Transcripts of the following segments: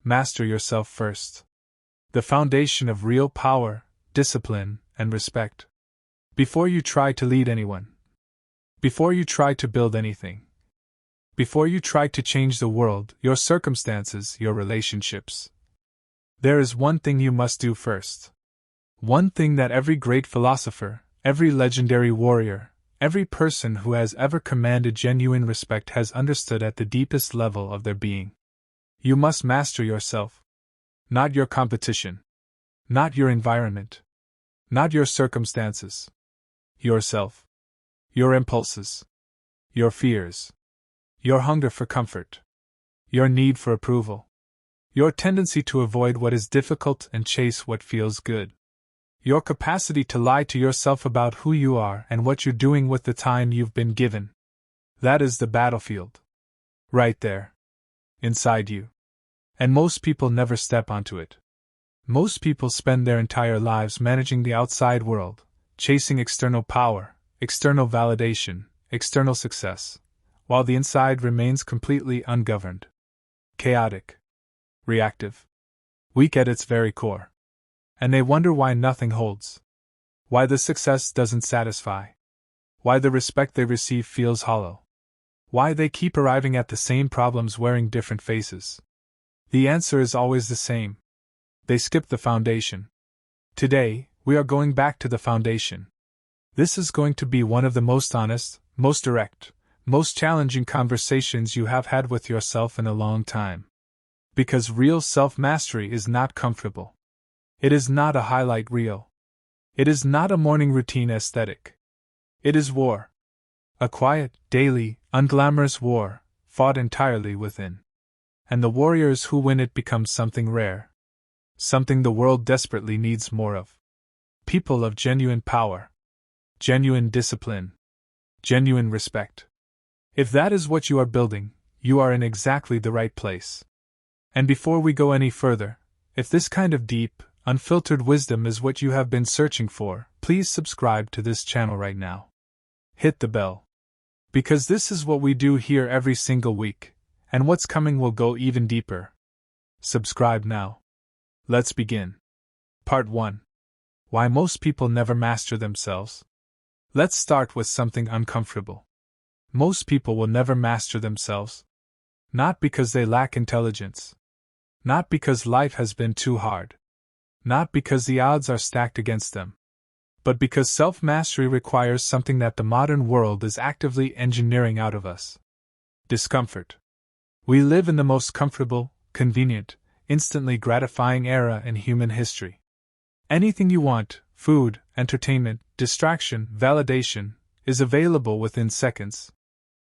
Master yourself first. The foundation of real power, discipline, and respect. Before you try to lead anyone. Before you try to build anything. Before you try to change the world, your circumstances, your relationships. There is one thing you must do first. One thing that every great philosopher, every legendary warrior, every person who has ever commanded genuine respect has understood at the deepest level of their being. You must master yourself. Not your competition. Not your environment. Not your circumstances. Yourself. Your impulses. Your fears. Your hunger for comfort. Your need for approval. Your tendency to avoid what is difficult and chase what feels good. Your capacity to lie to yourself about who you are and what you're doing with the time you've been given. That is the battlefield. Right there. Inside you. And most people never step onto it. Most people spend their entire lives managing the outside world, chasing external power, external validation, external success, while the inside remains completely ungoverned. Chaotic. Reactive. Weak at its very core. And they wonder why nothing holds. Why the success doesn't satisfy. Why the respect they receive feels hollow. Why they keep arriving at the same problems wearing different faces. The answer is always the same. They skip the foundation. Today, we are going back to the foundation. This is going to be one of the most honest, most direct, most challenging conversations you have had with yourself in a long time. Because real self-mastery is not comfortable. It is not a highlight reel. It is not a morning routine aesthetic. It is war. A quiet, daily, unglamorous war, fought entirely within. And the warriors who win it become something rare. Something the world desperately needs more of. People of genuine power. Genuine discipline. Genuine respect. If that is what you are building, you are in exactly the right place. And before we go any further, if this kind of deep, unfiltered wisdom is what you have been searching for, please subscribe to this channel right now. Hit the bell. Because this is what we do here every single week, and what's coming will go even deeper. Subscribe now. Let's begin. Part 1. Why most people never master themselves. Let's start with something uncomfortable. Most people will never master themselves. Not because they lack intelligence. Not because life has been too hard. Not because the odds are stacked against them. But because self-mastery requires something that the modern world is actively engineering out of us. Discomfort. We live in the most comfortable, convenient, instantly gratifying era in human history. Anything you want, food, entertainment, distraction, validation, is available within seconds.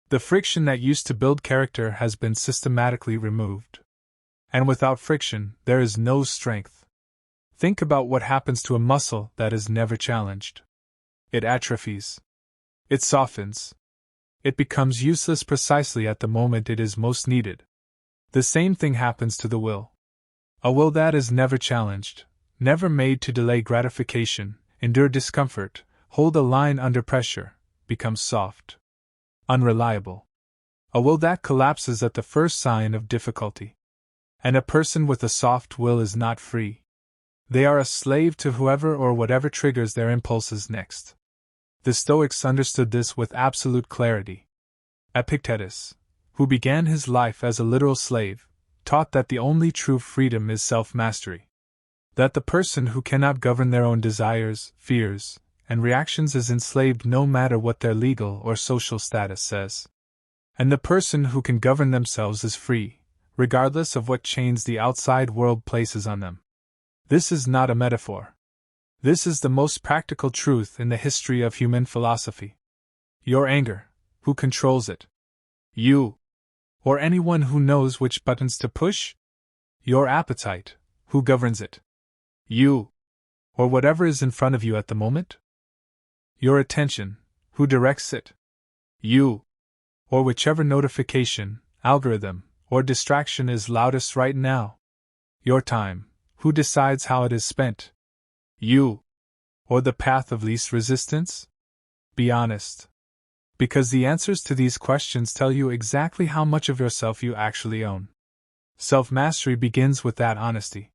The friction that used to build character has been systematically removed. And without friction, there is no strength. Think about what happens to a muscle that is never challenged. It atrophies. It softens. It becomes useless precisely at the moment it is most needed. The same thing happens to the will. A will that is never challenged, never made to delay gratification, endure discomfort, hold a line under pressure, becomes soft. Unreliable. A will that collapses at the first sign of difficulty. And a person with a soft will is not free. They are a slave to whoever or whatever triggers their impulses next. The Stoics understood this with absolute clarity. Epictetus, who began his life as a literal slave, taught that the only true freedom is self-mastery. That the person who cannot govern their own desires, fears, and reactions is enslaved no matter what their legal or social status says. And the person who can govern themselves is free, regardless of what chains the outside world places on them. This is not a metaphor. This is the most practical truth in the history of human philosophy. Your anger, who controls it? You. Or anyone who knows which buttons to push? Your appetite, who governs it? You. Or whatever is in front of you at the moment? Your attention, who directs it? You. Or whichever notification, algorithm, or distraction is loudest right now? Your time, who decides how it is spent? You. Or the path of least resistance? Be honest. Because the answers to these questions tell you exactly how much of yourself you actually own. Self-mastery begins with that honesty.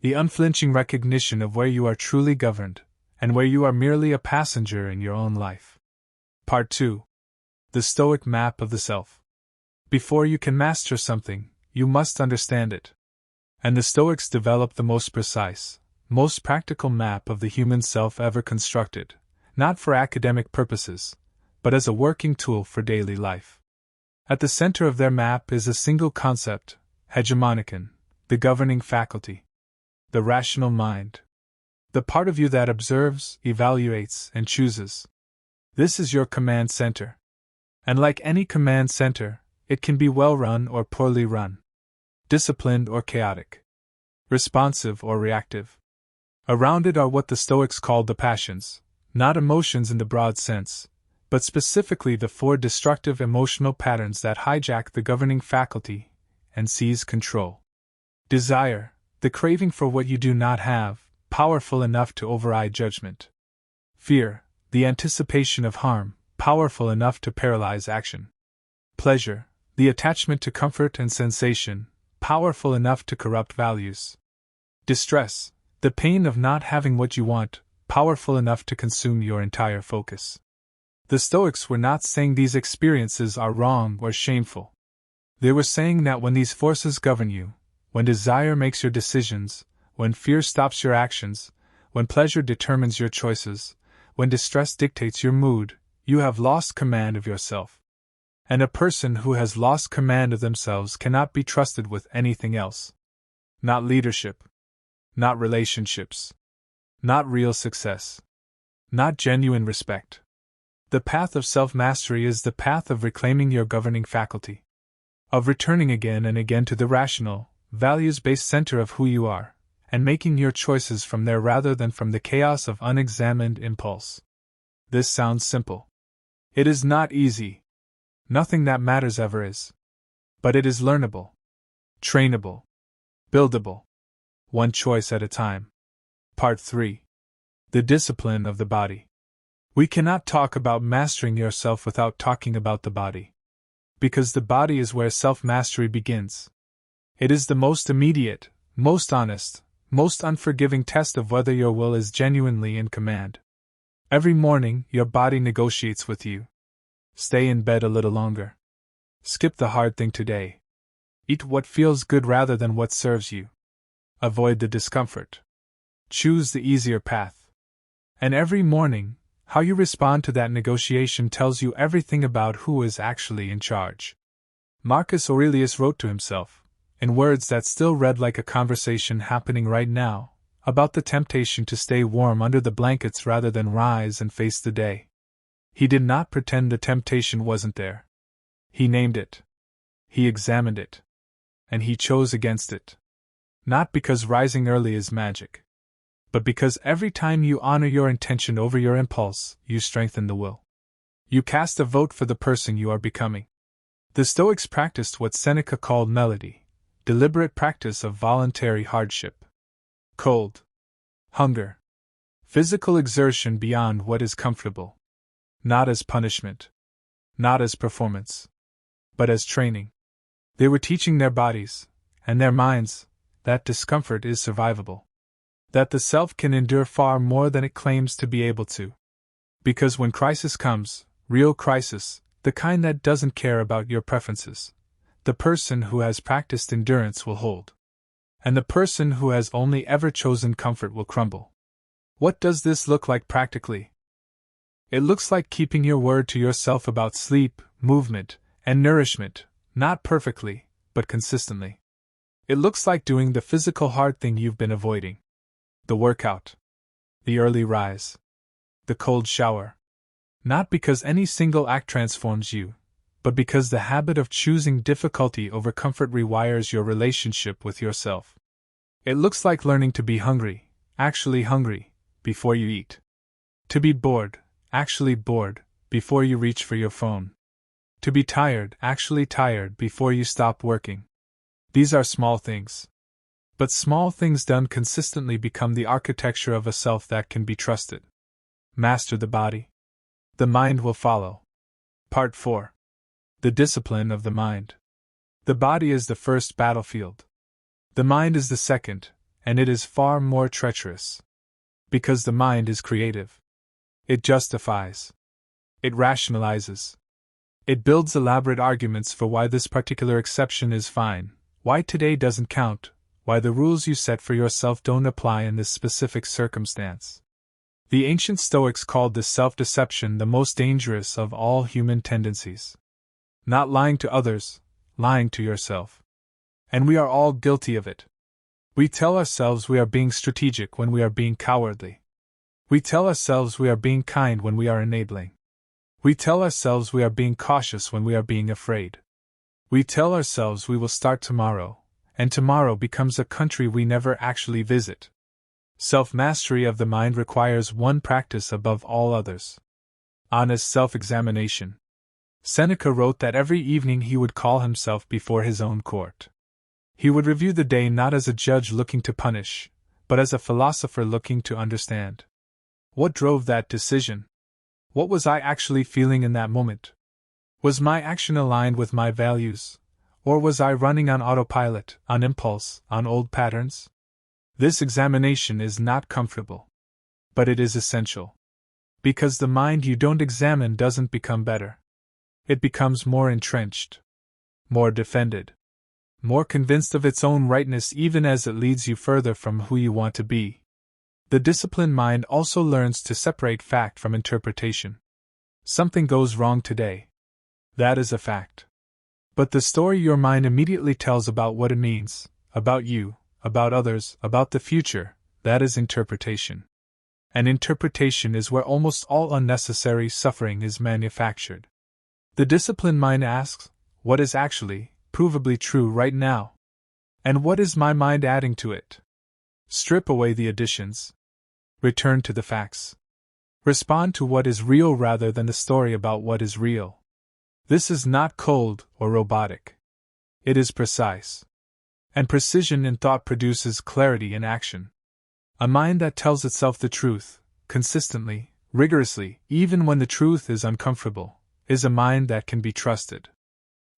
The unflinching recognition of where you are truly governed, and where you are merely a passenger in your own life. Part 2. The Stoic Map of the Self. Before you can master something, you must understand it. And the Stoics developed the most precise, most practical map of the human self ever constructed, not for academic purposes, but as a working tool for daily life. At the center of their map is a single concept, hegemonikon, the governing faculty. The rational mind. The part of you that observes, evaluates, and chooses. This is your command center. And like any command center, it can be well run or poorly run. Disciplined or chaotic. Responsive or reactive. Around it are what the Stoics called the passions, not emotions in the broad sense, but specifically the 4 destructive emotional patterns that hijack the governing faculty and seize control. Desire, the craving for what you do not have, powerful enough to override judgment. Fear, the anticipation of harm, powerful enough to paralyze action. Pleasure, the attachment to comfort and sensation, powerful enough to corrupt values. Distress, the pain of not having what you want, powerful enough to consume your entire focus. The Stoics were not saying these experiences are wrong or shameful. They were saying that when these forces govern you, when desire makes your decisions, when fear stops your actions, when pleasure determines your choices, when distress dictates your mood, you have lost command of yourself. And a person who has lost command of themselves cannot be trusted with anything else. Not leadership. Not relationships. Not real success. Not genuine respect. The path of self-mastery is the path of reclaiming your governing faculty. Of returning again and again to the rational, values-based center of who you are, and making your choices from there rather than from the chaos of unexamined impulse. This sounds simple. It is not easy. Nothing that matters ever is. But it is learnable, trainable, buildable. One choice at a time. Part 3. The Discipline of the Body. We cannot talk about mastering yourself without talking about the body. Because the body is where self-mastery begins. It is the most immediate, most honest, most unforgiving test of whether your will is genuinely in command. Every morning, your body negotiates with you. Stay in bed a little longer. Skip the hard thing today. Eat what feels good rather than what serves you. Avoid the discomfort. Choose the easier path. And every morning, how you respond to that negotiation tells you everything about who is actually in charge. Marcus Aurelius wrote to himself, in words that still read like a conversation happening right now, about the temptation to stay warm under the blankets rather than rise and face the day. He did not pretend the temptation wasn't there. He named it. He examined it. And he chose against it. Not because rising early is magic, but because every time you honor your intention over your impulse, you strengthen the will. You cast a vote for the person you are becoming. The Stoics practiced what Seneca called melody, deliberate practice of voluntary hardship. Cold, hunger, physical exertion beyond what is comfortable. Not as punishment, not as performance, but as training. They were teaching their bodies, and their minds, that discomfort is survivable. That the self can endure far more than it claims to be able to. Because when crisis comes, real crisis, the kind that doesn't care about your preferences, the person who has practiced endurance will hold. And the person who has only ever chosen comfort will crumble. What does this look like practically? It looks like keeping your word to yourself about sleep, movement, and nourishment, not perfectly, but consistently. It looks like doing the physical hard thing you've been avoiding. The workout. The early rise. The cold shower. Not because any single act transforms you, but because the habit of choosing difficulty over comfort rewires your relationship with yourself. It looks like learning to be hungry, actually hungry, before you eat. To be bored, actually bored, before you reach for your phone. To be tired, actually tired, before you stop working. These are small things. But small things done consistently become the architecture of a self that can be trusted. Master the body. The mind will follow. Part 4. The Discipline of the Mind. The body is the first battlefield. The mind is the second, and it is far more treacherous. Because the mind is creative. It justifies. It rationalizes. It builds elaborate arguments for why this particular exception is fine, why today doesn't count, why the rules you set for yourself don't apply in this specific circumstance. The ancient Stoics called this self-deception the most dangerous of all human tendencies. Not lying to others, lying to yourself. And we are all guilty of it. We tell ourselves we are being strategic when we are being cowardly. We tell ourselves we are being kind when we are enabling. We tell ourselves we are being cautious when we are being afraid. We tell ourselves we will start tomorrow, and tomorrow becomes a country we never actually visit. Self-mastery of the mind requires one practice above all others: honest self-examination. Seneca wrote that every evening he would call himself before his own court. He would review the day not as a judge looking to punish, but as a philosopher looking to understand. What drove that decision? What was I actually feeling in that moment? Was my action aligned with my values, or was I running on autopilot, on impulse, on old patterns? This examination is not comfortable. But it is essential. Because the mind you don't examine doesn't become better. It becomes more entrenched, more defended, more convinced of its own rightness even as it leads you further from who you want to be. The disciplined mind also learns to separate fact from interpretation. Something goes wrong today. That is a fact. But the story your mind immediately tells about what it means, about you, about others, about the future, that is interpretation. And interpretation is where almost all unnecessary suffering is manufactured. The disciplined mind asks, what is actually, provably true right now? And what is my mind adding to it? Strip away the additions. Return to the facts. Respond to what is real rather than the story about what is real. This is not cold or robotic. It is precise. And precision in thought produces clarity in action. A mind that tells itself the truth, consistently, rigorously, even when the truth is uncomfortable, is a mind that can be trusted.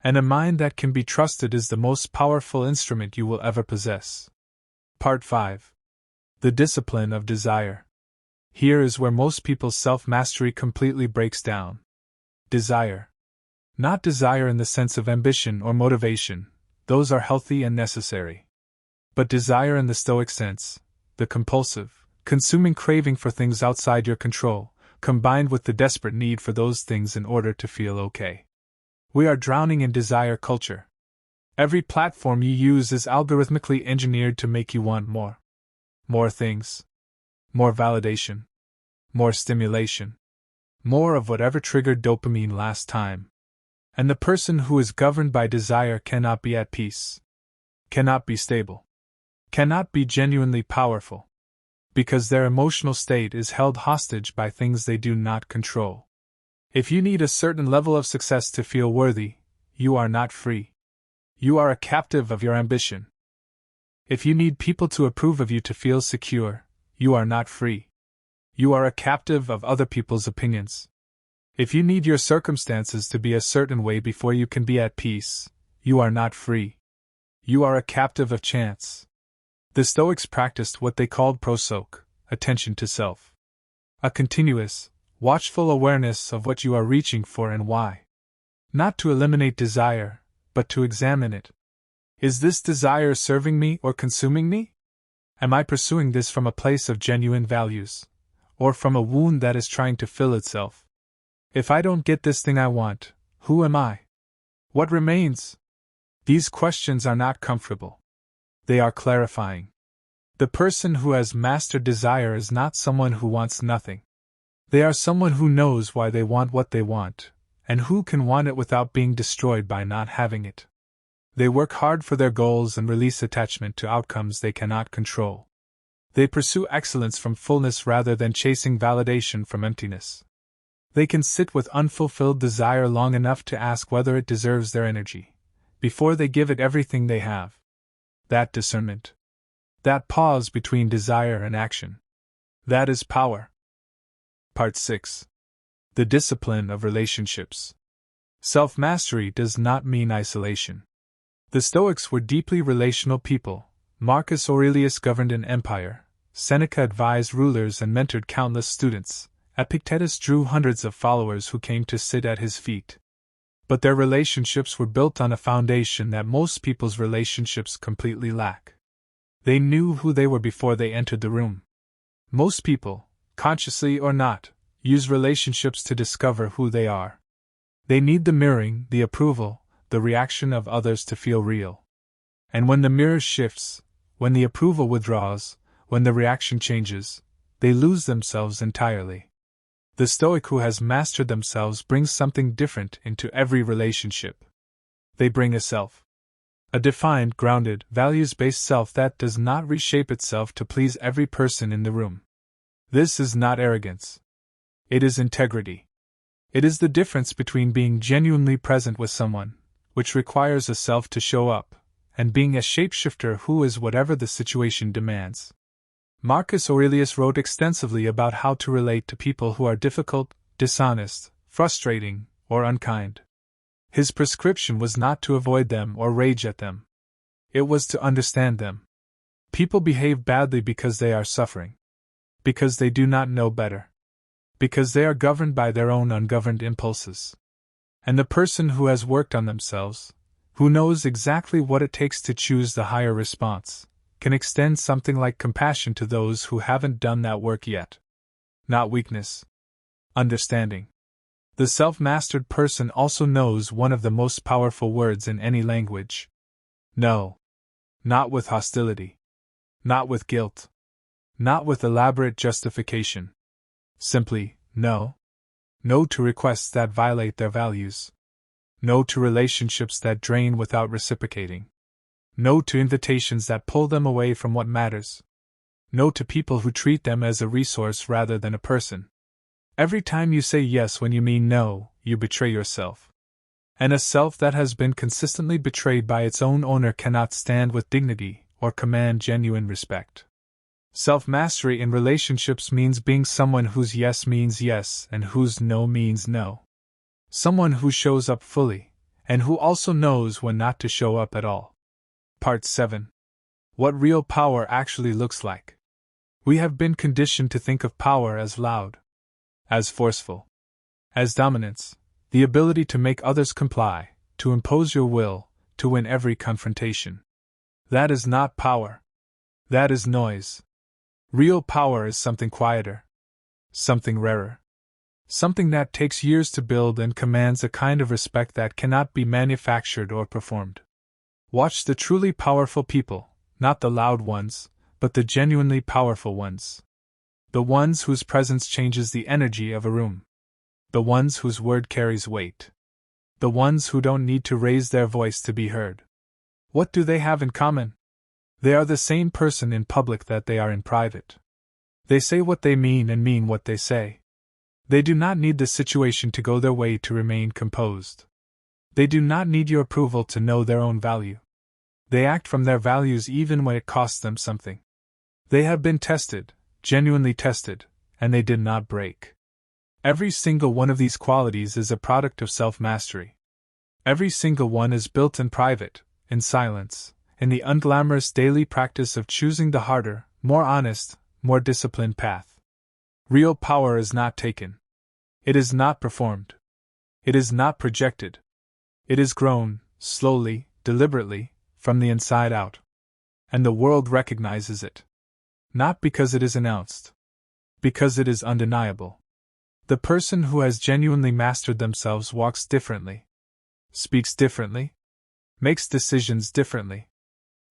And a mind that can be trusted is the most powerful instrument you will ever possess. Part 5. The discipline of desire. Here is where most people's self-mastery completely breaks down. Desire. Not desire in the sense of ambition or motivation, those are healthy and necessary. But desire in the Stoic sense, the compulsive, consuming craving for things outside your control, combined with the desperate need for those things in order to feel okay. We are drowning in desire culture. Every platform you use is algorithmically engineered to make you want more. More things. More validation. More stimulation. More of whatever triggered dopamine last time. And the person who is governed by desire cannot be at peace. Cannot be stable. Cannot be genuinely powerful. Because their emotional state is held hostage by things they do not control. If you need a certain level of success to feel worthy, you are not free. You are a captive of your ambition. If you need people to approve of you to feel secure, you are not free. You are a captive of other people's opinions. If you need your circumstances to be a certain way before you can be at peace, you are not free. You are a captive of chance. The Stoics practiced what they called prosoche, attention to self. A continuous, watchful awareness of what you are reaching for and why. Not to eliminate desire, but to examine it. Is this desire serving me or consuming me? Am I pursuing this from a place of genuine values, or from a wound that is trying to fill itself? If I don't get this thing I want, who am I? What remains? These questions are not comfortable. They are clarifying. The person who has mastered desire is not someone who wants nothing. They are someone who knows why they want what they want, and who can want it without being destroyed by not having it. They work hard for their goals and release attachment to outcomes they cannot control. They pursue excellence from fullness rather than chasing validation from emptiness. They can sit with unfulfilled desire long enough to ask whether it deserves their energy, before they give it everything they have. That discernment. That pause between desire and action. That is power. Part 6. The discipline of relationships. Self-mastery does not mean isolation. The Stoics were deeply relational people. Marcus Aurelius governed an empire, Seneca advised rulers and mentored countless students, Epictetus drew hundreds of followers who came to sit at his feet. But their relationships were built on a foundation that most people's relationships completely lack. They knew who they were before they entered the room. Most people, consciously or not, use relationships to discover who they are. They need the mirroring, the approval, the reaction of others to feel real. And when the mirror shifts, when the approval withdraws, when the reaction changes, they lose themselves entirely. The Stoic who has mastered themselves brings something different into every relationship. They bring a self. A defined, grounded, values-based self that does not reshape itself to please every person in the room. This is not arrogance. It is integrity. It is the difference between being genuinely present with someone, which requires a self to show up, and being a shapeshifter who is whatever the situation demands. Marcus Aurelius wrote extensively about how to relate to people who are difficult, dishonest, frustrating, or unkind. His prescription was not to avoid them or rage at them. It was to understand them. People behave badly because they are suffering. Because they do not know better. Because they are governed by their own ungoverned impulses. And the person who has worked on themselves, who knows exactly what it takes to choose the higher response, can extend something like compassion to those who haven't done that work yet. Not weakness. Understanding. The self-mastered person also knows one of the most powerful words in any language. No. Not with hostility. Not with guilt. Not with elaborate justification. Simply, no. No to requests that violate their values. No to relationships that drain without reciprocating. No to invitations that pull them away from what matters. No to people who treat them as a resource rather than a person. Every time you say yes when you mean no, you betray yourself. And a self that has been consistently betrayed by its own owner cannot stand with dignity or command genuine respect. Self-mastery in relationships means being someone whose yes means yes and whose no means no. Someone who shows up fully, and who also knows when not to show up at all. Part 7. What real power actually looks like. We have been conditioned to think of power as loud, as forceful, as dominance, the ability to make others comply, to impose your will, to win every confrontation. That is not power. That is noise. Real power is something quieter, something rarer, something that takes years to build and commands a kind of respect that cannot be manufactured or performed. Watch the truly powerful people, not the loud ones, but the genuinely powerful ones. The ones whose presence changes the energy of a room. The ones whose word carries weight. The ones who don't need to raise their voice to be heard. What do they have in common? They are the same person in public that they are in private. They say what they mean and mean what they say. They do not need the situation to go their way to remain composed. They do not need your approval to know their own value. They act from their values even when it costs them something. They have been tested, genuinely tested, and they did not break. Every single one of these qualities is a product of self-mastery. Every single one is built in private, in silence, in the unglamorous daily practice of choosing the harder, more honest, more disciplined path. Real power is not taken. It is not performed. It is not projected. It is grown, slowly, deliberately, from the inside out. And the world recognizes it. Not because it is announced. Because it is undeniable. The person who has genuinely mastered themselves walks differently. Speaks differently. Makes decisions differently.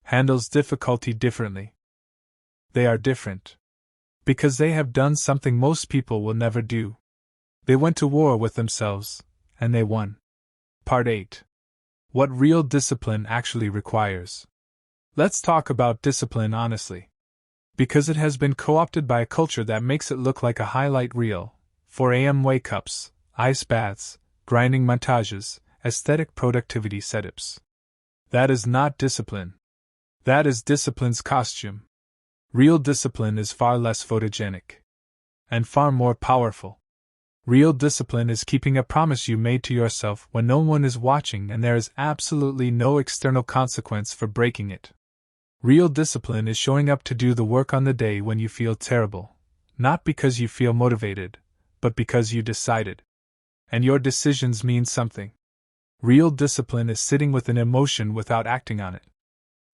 Handles difficulty differently. They are different. Because they have done something most people will never do. They went to war with themselves, and they won. Part 8. What real discipline actually requires. Let's talk about discipline honestly. Because it has been co-opted by a culture that makes it look like a highlight reel, 4 a.m. wake-ups, ice baths, grinding montages, aesthetic productivity setups. That is not discipline. That is discipline's costume. Real discipline is far less photogenic. And far more powerful. Real discipline is keeping a promise you made to yourself when no one is watching and there is absolutely no external consequence for breaking it. Real discipline is showing up to do the work on the day when you feel terrible, not because you feel motivated, but because you decided. And your decisions mean something. Real discipline is sitting with an emotion without acting on it.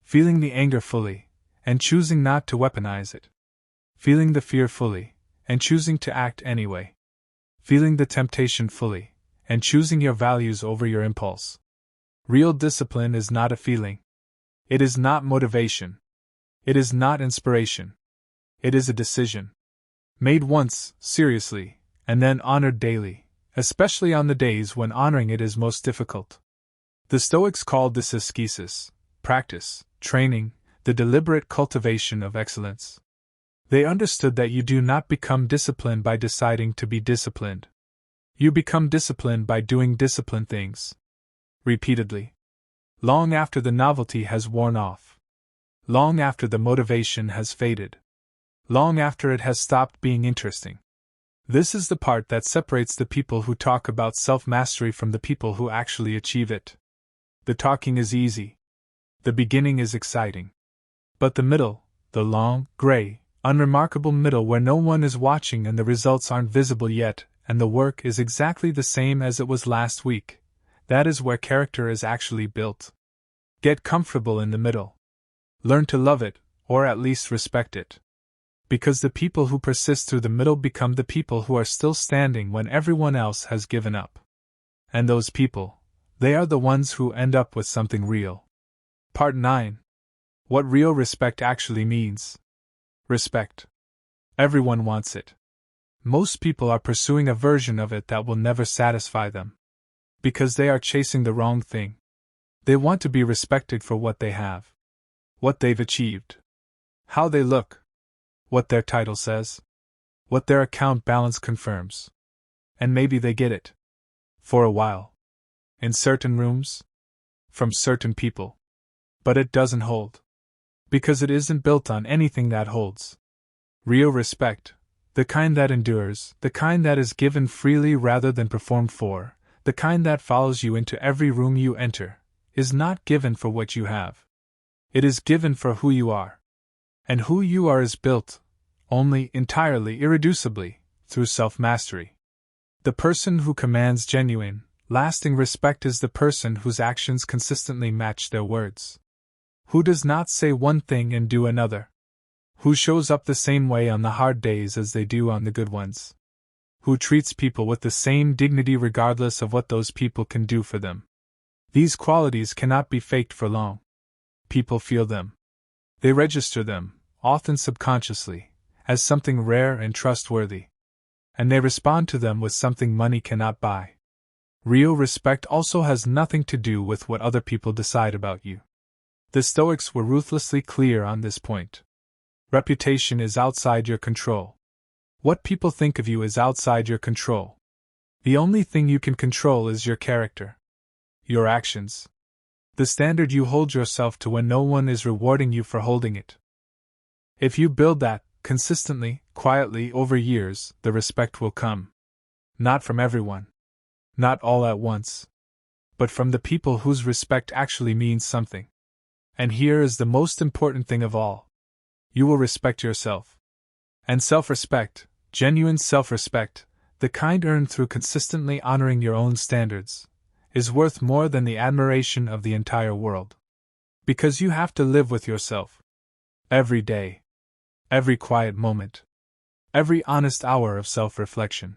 Feeling the anger fully, and choosing not to weaponize it. Feeling the fear fully, and choosing to act anyway. Feeling the temptation fully, and choosing your values over your impulse. Real discipline is not a feeling. It is not motivation. It is not inspiration. It is a decision. Made once, seriously, and then honored daily, especially on the days when honoring it is most difficult. The Stoics called this ascesis, practice, training, the deliberate cultivation of excellence. They understood that you do not become disciplined by deciding to be disciplined. You become disciplined by doing disciplined things. Repeatedly. Long after the novelty has worn off. Long after the motivation has faded. Long after it has stopped being interesting. This is the part that separates the people who talk about self-mastery from the people who actually achieve it. The talking is easy. The beginning is exciting. But the middle, the long, gray, unremarkable middle where no one is watching and the results aren't visible yet, and the work is exactly the same as it was last week, that is where character is actually built. Get comfortable in the middle. Learn to love it, or at least respect it. Because the people who persist through the middle become the people who are still standing when everyone else has given up. And those people, they are the ones who end up with something real. Part 9. What real respect actually means. Respect. Everyone wants it. Most people are pursuing a version of it that will never satisfy them. Because they are chasing the wrong thing. They want to be respected for what they have. What they've achieved. How they look. What their title says. What their account balance confirms. And maybe they get it. For a while. In certain rooms. From certain people. But it doesn't hold. Because it isn't built on anything that holds. Real respect, the kind that endures, the kind that is given freely rather than performed for, the kind that follows you into every room you enter, is not given for what you have. It is given for who you are. And who you are is built, only, entirely, irreducibly, through self-mastery. The person who commands genuine, lasting respect is the person whose actions consistently match their words. Who does not say one thing and do another? Who shows up the same way on the hard days as they do on the good ones? Who treats people with the same dignity regardless of what those people can do for them? These qualities cannot be faked for long. People feel them. They register them, often subconsciously, as something rare and trustworthy. And they respond to them with something money cannot buy. Real respect also has nothing to do with what other people decide about you. The Stoics were ruthlessly clear on this point. Reputation is outside your control. What people think of you is outside your control. The only thing you can control is your character. Your actions. The standard you hold yourself to when no one is rewarding you for holding it. If you build that, consistently, quietly, over years, the respect will come. Not from everyone. Not all at once. But from the people whose respect actually means something. And here is the most important thing of all. You will respect yourself. And self-respect, genuine self-respect, the kind earned through consistently honoring your own standards, is worth more than the admiration of the entire world. Because you have to live with yourself. Every day. Every quiet moment. Every honest hour of self-reflection.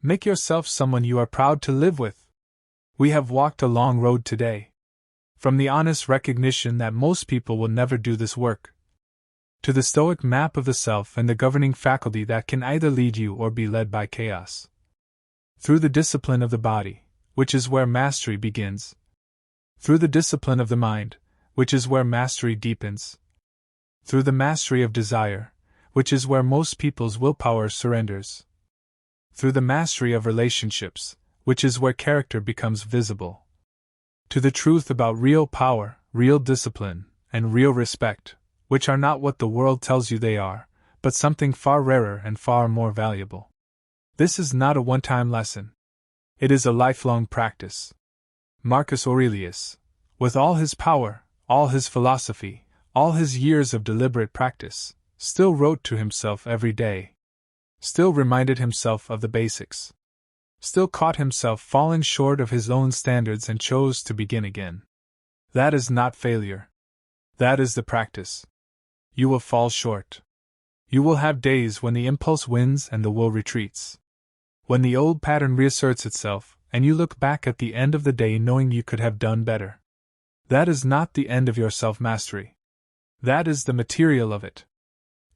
Make yourself someone you are proud to live with. We have walked a long road today. From the honest recognition that most people will never do this work, to the Stoic map of the self and the governing faculty that can either lead you or be led by chaos. Through the discipline of the body, which is where mastery begins. Through the discipline of the mind, which is where mastery deepens. Through the mastery of desire, which is where most people's willpower surrenders. Through the mastery of relationships, which is where character becomes visible. To the truth about real power, real discipline, and real respect, which are not what the world tells you they are, but something far rarer and far more valuable. This is not a one-time lesson. It is a lifelong practice. Marcus Aurelius, with all his power, all his philosophy, all his years of deliberate practice, still wrote to himself every day. Still reminded himself of the basics. Still caught himself falling short of his own standards and chose to begin again. That is not failure. That is the practice. You will fall short. You will have days when the impulse wins and the will retreats. When the old pattern reasserts itself, and you look back at the end of the day knowing you could have done better. That is not the end of your self-mastery. That is the material of it.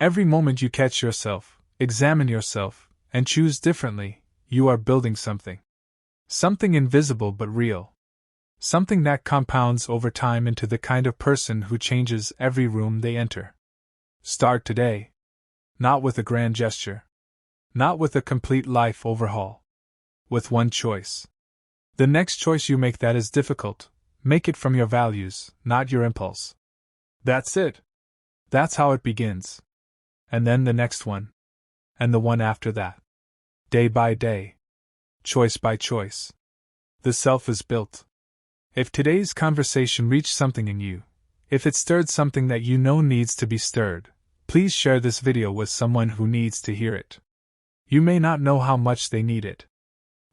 Every moment you catch yourself, examine yourself, and choose differently, you are building something. Something invisible but real. Something that compounds over time into the kind of person who changes every room they enter. Start today. Not with a grand gesture. Not with a complete life overhaul. With one choice. The next choice you make that is difficult, make it from your values, not your impulse. That's it. That's how it begins. And then the next one. And the one after that. Day by day. Choice by choice. The self is built. If today's conversation reached something in you, if it stirred something that you know needs to be stirred, please share this video with someone who needs to hear it. You may not know how much they need it.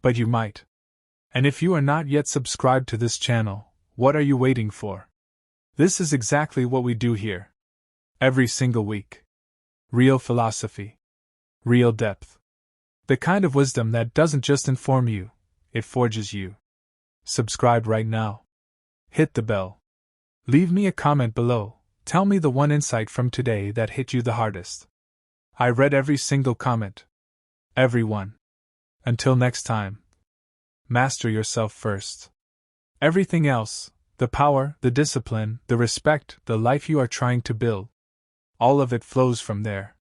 But you might. And if you are not yet subscribed to this channel, what are you waiting for? This is exactly what we do here. Every single week. Real philosophy. Real depth. The kind of wisdom that doesn't just inform you, it forges you. Subscribe right now. Hit the bell. Leave me a comment below. Tell me the one insight from today that hit you the hardest. I read every single comment. Every one. Until next time. Master yourself first. Everything else, the power, the discipline, the respect, the life you are trying to build, all of it flows from there.